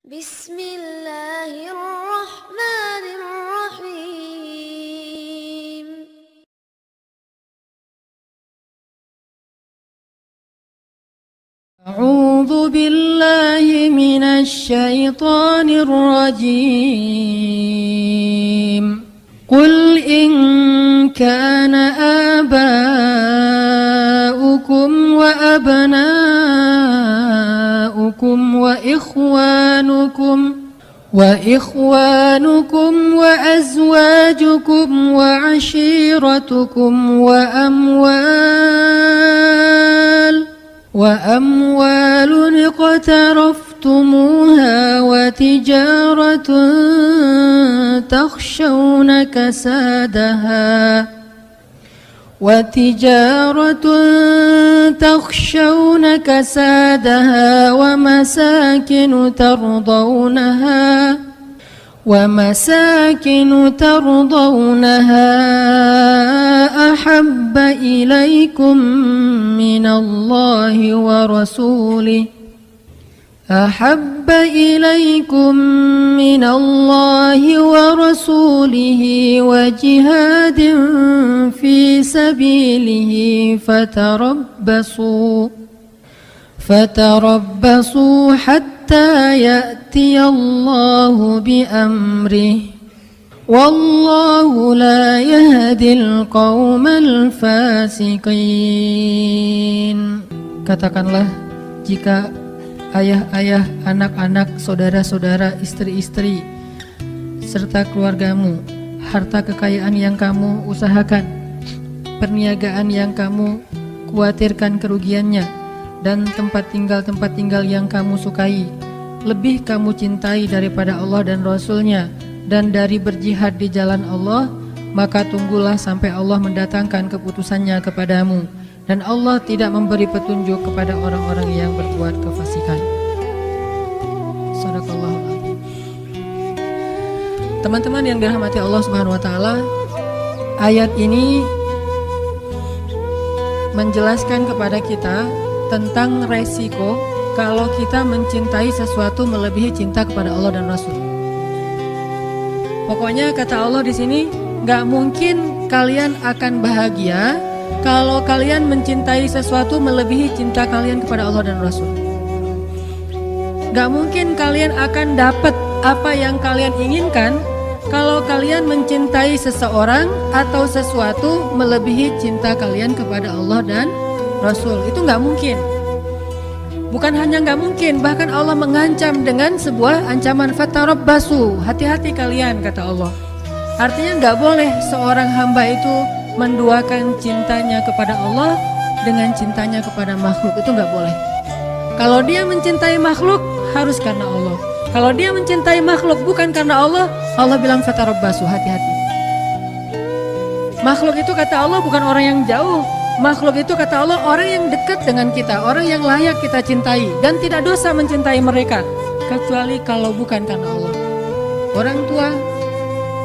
Bismillahirrahmanirrahim. أعوذ بالله من الشيطان الرجيم قل إن كان آباؤكم وأبناؤكم وإخوانكم وأزواجكم وعشيرتكم وأموال اقترفتموها وتجارة تخشون كسادها ومساكن ترضونها أحب إليكم من الله ورسوله وجهاد في سبيله فتربصوا حتى يأتي الله بأمره والله لا يهدي القوم الفاسقين. Katakanlah, jika ayah-ayah, anak-anak, saudara-saudara, istri-istri, serta keluargamu, harta kekayaan yang kamu usahakan, perniagaan yang kamu khawatirkan kerugiannya, dan tempat tinggal yang kamu sukai, lebih kamu cintai daripada Allah dan Rasul-Nya, dan dari berjihad di jalan Allah, maka tunggulah sampai Allah mendatangkan keputusannya kepadamu, dan Allah tidak memberi petunjuk kepada orang-orang yang berbuat kefasikan. Shadaqallahul adzim. Teman-teman yang dirahmati Allah Subhanahu wa taala, ayat ini menjelaskan kepada kita tentang resiko kalau kita mencintai sesuatu melebihi cinta kepada Allah dan Rasul. Pokoknya kata Allah di sini, nggak mungkin kalian akan bahagia kalau kalian mencintai sesuatu melebihi cinta kalian kepada Allah dan Rasul. Gak mungkin kalian akan dapat apa yang kalian inginkan kalau kalian mencintai seseorang atau sesuatu melebihi cinta kalian kepada Allah dan Rasul. Itu gak mungkin. Bukan hanya gak mungkin, bahkan Allah mengancam dengan sebuah ancaman, fatarabbasu, hati-hati kalian, kata Allah. Artinya gak boleh seorang hamba itu menduakan cintanya kepada Allah dengan cintanya kepada makhluk. Itu gak boleh. Kalau dia mencintai makhluk, harus karena Allah. Kalau dia mencintai makhluk bukan karena Allah, Allah bilang fatarabbasu, hati-hati. Makhluk itu kata Allah bukan orang yang jauh. Makhluk itu kata Allah orang yang dekat dengan kita, orang yang layak kita cintai, dan tidak dosa mencintai mereka, kecuali kalau bukan karena Allah. Orang tua,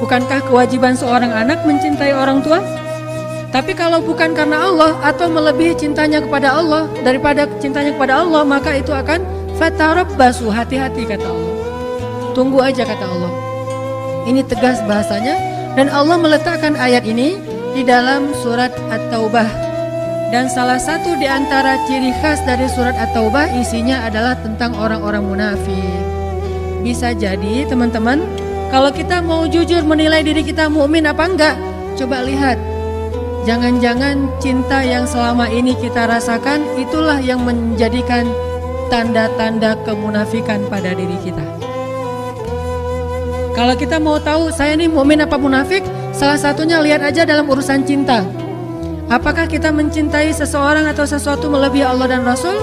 bukankah kewajiban seorang anak mencintai orang tua? Tapi kalau bukan karena Allah atau melebihi cintanya kepada Allah daripada cintanya kepada Allah, maka itu akan fatarabbasu, hati-hati kata Allah. Tunggu aja kata Allah. Ini tegas bahasanya, dan Allah meletakkan ayat ini di dalam surat At-Taubah. Dan salah satu di antara ciri khas dari surat At-Taubah isinya adalah tentang orang-orang munafik. Bisa jadi teman-teman, kalau kita mau jujur menilai diri kita mukmin apa enggak, coba lihat. Jangan-jangan cinta yang selama ini kita rasakan itulah yang menjadikan tanda-tanda kemunafikan pada diri kita. Kalau kita mau tahu saya ini mukmin apa munafik, salah satunya lihat aja dalam urusan cinta. Apakah kita mencintai seseorang atau sesuatu melebihi Allah dan Rasul?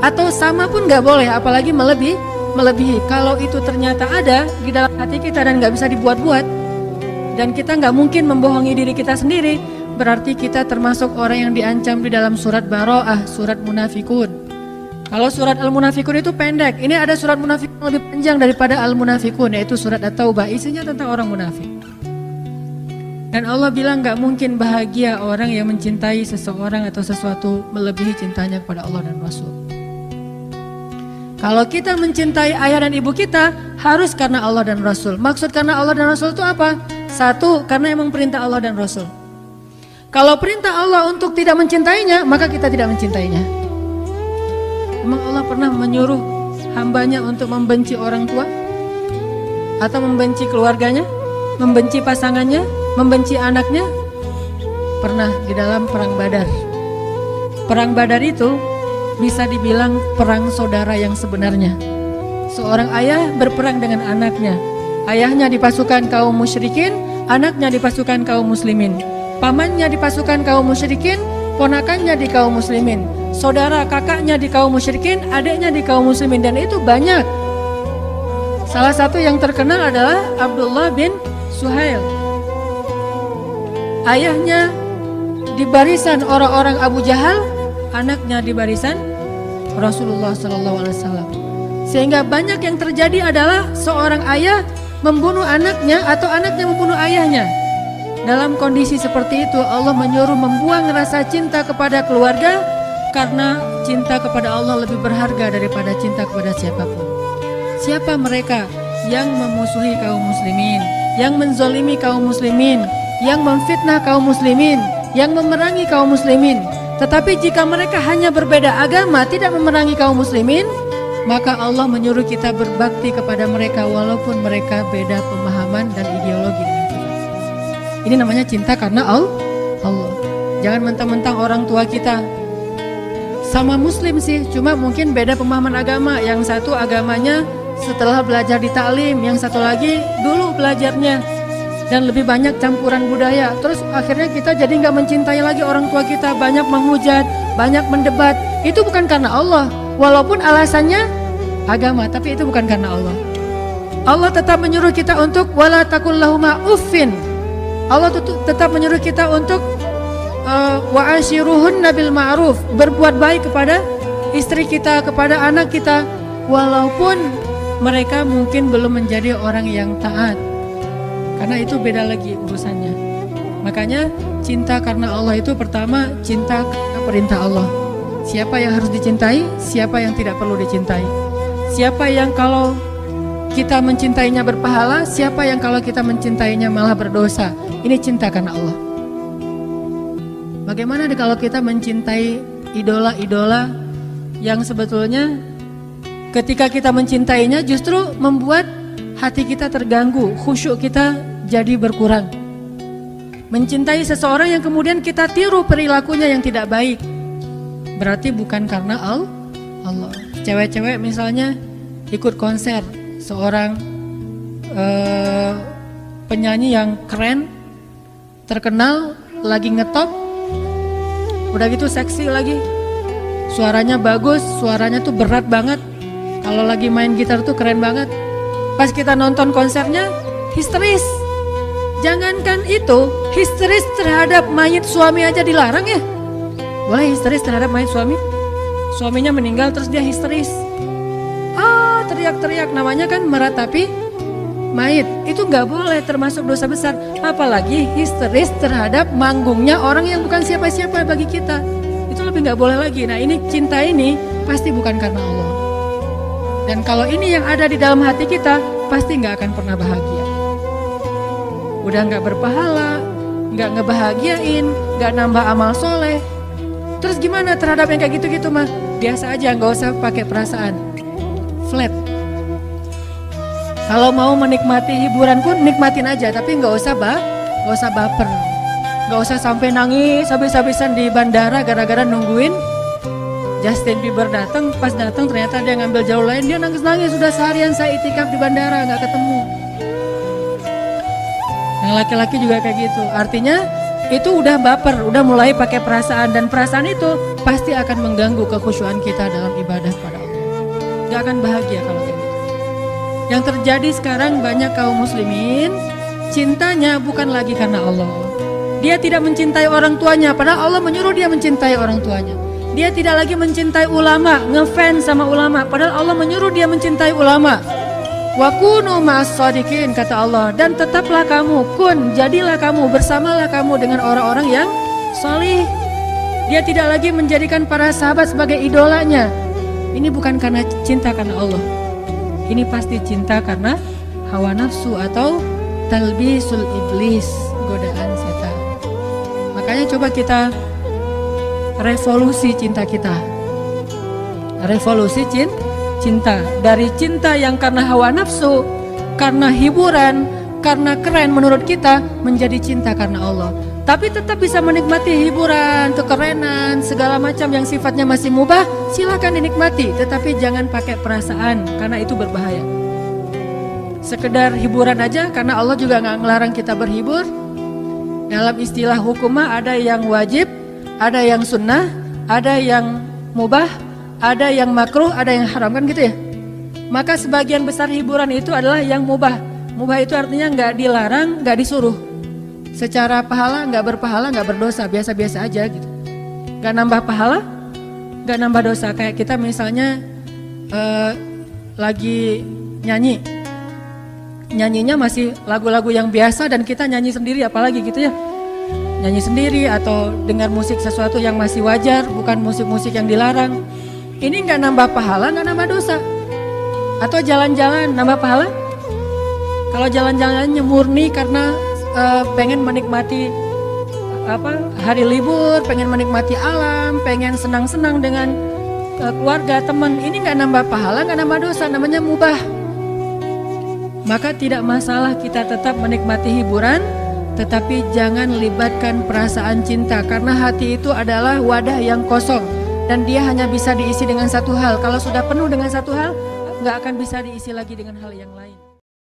Atau sama pun gak boleh, apalagi melebihi. Kalau itu ternyata ada di dalam hati kita dan gak bisa dibuat-buat, dan kita gak mungkin membohongi diri kita sendiri, berarti kita termasuk orang yang diancam di dalam surat Bara'ah, surat Munafikun. Kalau surat Al-Munafikun itu pendek, ini ada surat Munafikun lebih panjang daripada Al-Munafikun, yaitu surat At-Taubah, isinya tentang orang munafik. Dan Allah bilang gak mungkin bahagia orang yang mencintai seseorang atau sesuatu melebihi cintanya kepada Allah dan Rasul. Kalau kita mencintai ayah dan ibu kita, harus karena Allah dan Rasul. Maksud karena Allah dan Rasul itu apa? Satu, karena emang perintah Allah dan Rasul. Kalau perintah Allah untuk tidak mencintainya, maka kita tidak mencintainya. Memang Allah pernah menyuruh hambanya untuk membenci orang tua? Atau membenci keluarganya? Membenci pasangannya? Membenci anaknya? Pernah di dalam perang Badar. Perang Badar itu bisa dibilang perang saudara yang sebenarnya. Seorang ayah berperang dengan anaknya. Ayahnya di pasukan kaum musyrikin, anaknya di pasukan kaum muslimin. Pamannya di pasukan kaum musyrikin, ponakannya di kaum muslimin. Saudara kakaknya di kaum musyrikin, adiknya di kaum muslimin, dan itu banyak. Salah satu yang terkenal adalah Abdullah bin Suhail. Ayahnya di barisan orang-orang Abu Jahal, anaknya di barisan Rasulullah SAW. Sehingga banyak yang terjadi adalah seorang ayah membunuh anaknya atau anaknya membunuh ayahnya. Dalam kondisi seperti itu Allah menyuruh membuang rasa cinta kepada keluarga, karena cinta kepada Allah lebih berharga daripada cinta kepada siapapun. Siapa mereka yang memusuhi kaum muslimin, yang menzolimi kaum muslimin, yang memfitnah kaum muslimin, yang memerangi kaum muslimin? Tetapi jika mereka hanya berbeda agama, tidak memerangi kaum muslimin, maka Allah menyuruh kita berbakti kepada mereka walaupun mereka beda pemahaman dan ideologi dengan kita. Ini namanya cinta karena Allah. Jangan mentang-mentang orang tua kita sama muslim sih, cuma mungkin beda pemahaman agama. Yang satu agamanya setelah belajar di taklim, yang satu lagi dulu belajarnya, dan lebih banyak campuran budaya. Terus akhirnya kita jadi nggak mencintai lagi orang tua kita, banyak menghujat, banyak mendebat. Itu bukan karena Allah, walaupun alasannya agama, tapi itu bukan karena Allah. Allah tetap menyuruh kita untuk wala taqul lahuma uffin. Allah tetap menyuruh kita untuk wa ashiruhunna bil ma'ruf, berbuat baik kepada istri kita, kepada anak kita, walaupun mereka mungkin belum menjadi orang yang taat. Karena itu beda lagi urusannya. Makanya cinta karena Allah itu pertama cinta karena perintah Allah. Siapa yang harus dicintai, siapa yang tidak perlu dicintai. Siapa yang kalau kita mencintainya berpahala, siapa yang kalau kita mencintainya malah berdosa. Ini cinta karena Allah. Bagaimana kalau kita mencintai idola-idola yang sebetulnya ketika kita mencintainya justru membuat hati kita terganggu, khusyuk kita jadi berkurang. Mencintai seseorang yang kemudian kita tiru perilakunya yang tidak baik, berarti bukan karena Allah. Cewek-cewek misalnya ikut konser seorang penyanyi yang keren, terkenal, lagi ngetop, udah gitu seksi lagi, suaranya bagus, suaranya tuh berat banget. Kalau lagi main gitar tuh keren banget. Pas kita nonton konsernya histeris. Jangankan itu, histeris terhadap mayit suami aja dilarang ya. Boleh histeris terhadap mayit suami? Suaminya meninggal terus dia histeris. Teriak-teriak, namanya kan meratapi mayit. Itu nggak boleh, termasuk dosa besar. Apalagi histeris terhadap manggungnya orang yang bukan siapa-siapa bagi kita. Itu lebih nggak boleh lagi. Nah ini cinta ini pasti bukan karena Allah. Dan kalau ini yang ada di dalam hati kita, pasti nggak akan pernah bahagia. Udah nggak berpahala, nggak ngebahagiain, nggak nambah amal soleh. Terus gimana terhadap yang kayak gitu-gitu mah? Biasa aja, nggak usah pakai perasaan. Flat. Kalau mau menikmati hiburan pun nikmatin aja, tapi nggak usah baper, nggak usah sampai nangis habis-habisan di bandara gara-gara nungguin Justin Bieber datang. Pas datang ternyata dia ngambil jauh lain, dia nangis-nangis. Sudah seharian saya itikaf di bandara nggak ketemu. Yang laki-laki juga kayak gitu. Artinya itu udah baper, udah mulai pakai perasaan, dan perasaan itu pasti akan mengganggu kekhusyuan kita dalam ibadah pada Allah. Gak akan bahagia kalau kayak gitu. Yang terjadi sekarang banyak kaum muslimin cintanya bukan lagi karena Allah. Dia tidak mencintai orang tuanya, padahal Allah menyuruh dia mencintai orang tuanya. Dia tidak lagi mencintai ulama, ngefans sama ulama, padahal Allah menyuruh dia mencintai ulama. Wa kunu ma'as-shadiqin, kata Allah, dan tetaplah kamu, jadilah kamu, bersamalah kamu dengan orang-orang yang salih. Dia tidak lagi menjadikan para sahabat sebagai idolanya. Ini bukan karena cinta karena Allah. Ini pasti cinta karena hawa nafsu atau talbisul iblis, godaan setan. Makanya coba kita revolusi cinta kita. Revolusi cinta. Dari cinta yang karena hawa nafsu, karena hiburan, karena keren menurut kita, menjadi cinta karena Allah. Tapi tetap bisa menikmati hiburan, kekerenan, segala macam yang sifatnya masih mubah, silakan dinikmati. Tetapi jangan pakai perasaan, karena itu berbahaya. Sekedar hiburan aja, karena Allah juga nggak ngelarang kita berhibur. Dalam istilah hukumah ada yang wajib, ada yang sunnah, ada yang mubah, ada yang makruh, ada yang haram, kan gitu ya. Maka sebagian besar hiburan itu adalah yang mubah. Mubah itu artinya nggak dilarang, nggak disuruh. Secara pahala nggak berpahala, nggak berdosa, biasa-biasa aja gitu. Nggak nambah pahala, nggak nambah dosa. Kayak kita misalnya lagi nyanyi, nyanyinya masih lagu-lagu yang biasa dan kita nyanyi sendiri, apalagi gitu ya. Nyanyi sendiri atau dengar musik sesuatu yang masih wajar, bukan musik-musik yang dilarang. Ini nggak nambah pahala, nggak nambah dosa. Atau jalan-jalan nambah pahala? Kalau jalan-jalannya murni karena pengen menikmati hari libur, pengen menikmati alam, pengen senang-senang dengan keluarga, teman, ini nggak nambah pahala, nggak nambah dosa, namanya mubah. Maka tidak masalah kita tetap menikmati hiburan, tetapi jangan libatkan perasaan cinta, karena hati itu adalah wadah yang kosong dan dia hanya bisa diisi dengan satu hal. Kalau sudah penuh dengan satu hal, nggak akan bisa diisi lagi dengan hal yang lain.